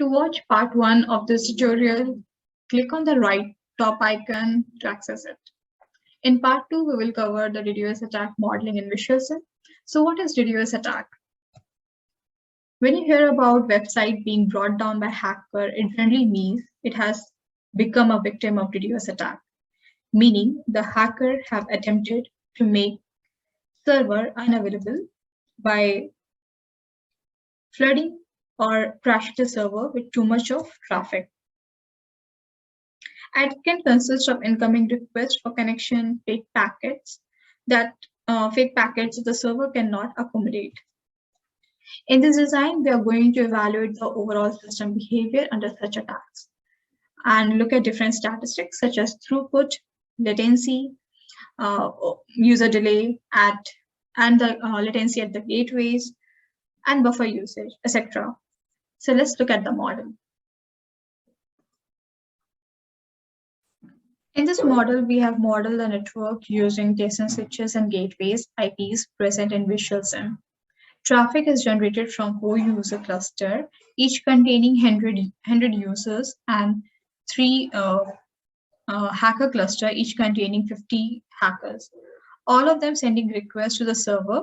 To watch part 1 of this tutorial, click on the right top icon to access it. In part 2, we will cover the DDoS attack modeling in VisualSim. So what is DDoS attack? When you hear about website being brought down by hacker, it generally means it has become a victim of DDoS attack, meaning the hacker have attempted to make server unavailable by flooding or crashing the server with too much of traffic. And it can consist of incoming requests for connection, fake packets that the server cannot accommodate. In this design, we are going to evaluate the overall system behavior under such attacks and look at different statistics such as throughput, latency, user delay and the latency at the gateways, and buffer usage, etc. So let's look at the model. In this model, we have modeled the network using TSN switches and gateways IPs present in VisualSim. Traffic is generated from 4 user cluster, each containing 100 users, and 3 hacker cluster, each containing 50 hackers. All of them sending requests to the server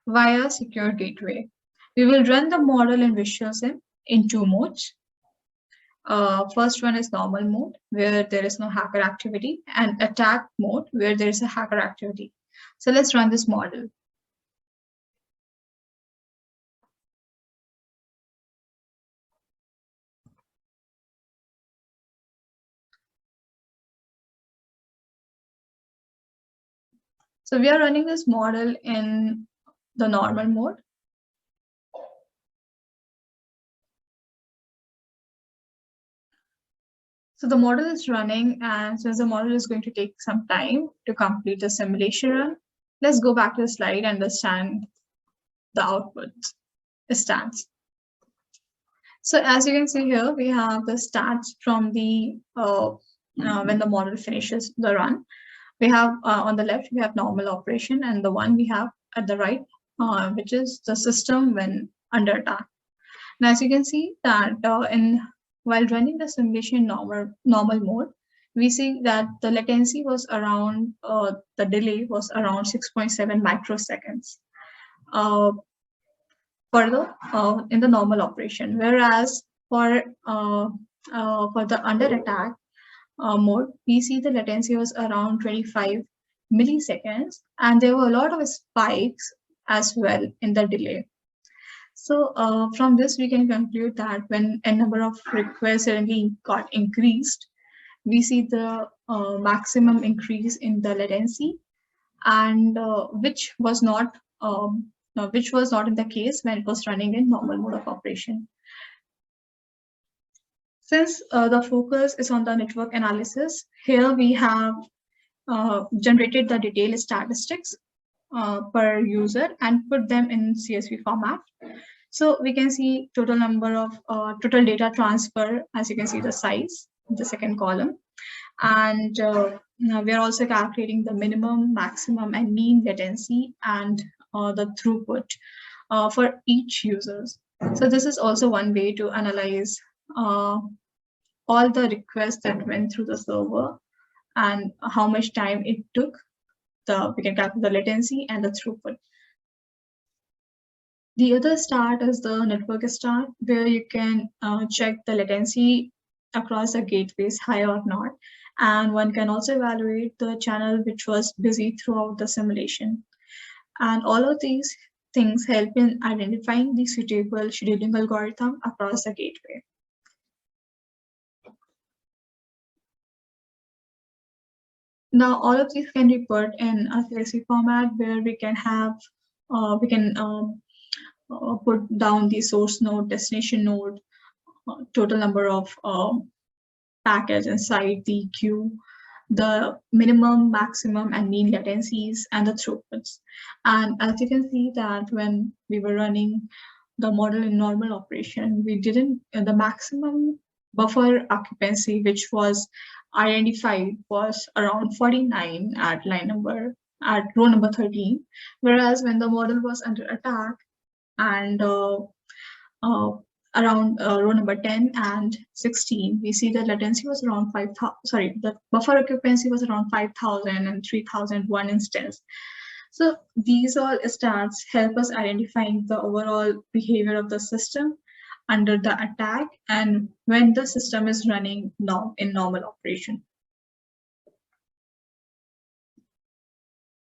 via secure gateway. We will run the model in VisualSim in 2 modes. First one is normal mode, where there is no hacker activity, and attack mode, where there is a hacker activity. So let's run this model. So we are running this model in the normal mode. So the model is running, and since the model is going to take some time to complete the simulation run, let's go back to the slide and understand the output stats. So as you can see here, we have the stats from the when the model finishes the run. We have on the left, we have normal operation, and the one we have at the right, which is the system when under attack. Now, as you can see that while running the simulation normal mode, we see that the latency was around, the delay was around 6.7 microseconds in the normal operation. Whereas for the under attack mode, we see the latency was around 25 milliseconds, and there were a lot of spikes as well in the delay. So from this, we can conclude that when a number of requests suddenly got increased, we see the maximum increase in the latency, and which was not in the case when it was running in normal mode of operation. Since the focus is on the network analysis, here we have generated the detailed statistics per user and put them in CSV format. So we can see total number of total data transfer, as you can see the size, the second column. And we are also calculating the minimum, maximum, and mean latency and the throughput for each users. So this is also one way to analyze all the requests that went through the server and how much time it took. We can calculate the latency and the throughput. The other stat is the network stat, where you can check the latency across the gateways, high or not. And one can also evaluate the channel which was busy throughout the simulation. And all of these things help in identifying the suitable scheduling algorithm across the gateway. Now, all of these can be put in a CSV format where we can have, put down the source node, destination node, total number of packets inside the queue, the minimum, maximum, and mean latencies, and the throughputs. And as you can see that when we were running the model in normal operation, we didn't, the maximum buffer occupancy, which was identified, was around 49 at row number 13, whereas when the model was under attack and around row number 10 and 16, we see the latency was around 5,000, sorry, the buffer occupancy was around 5,000 and 3,001 instance. So these all stats help us identifying the overall behavior of the system under the attack and when the system is running in normal operation.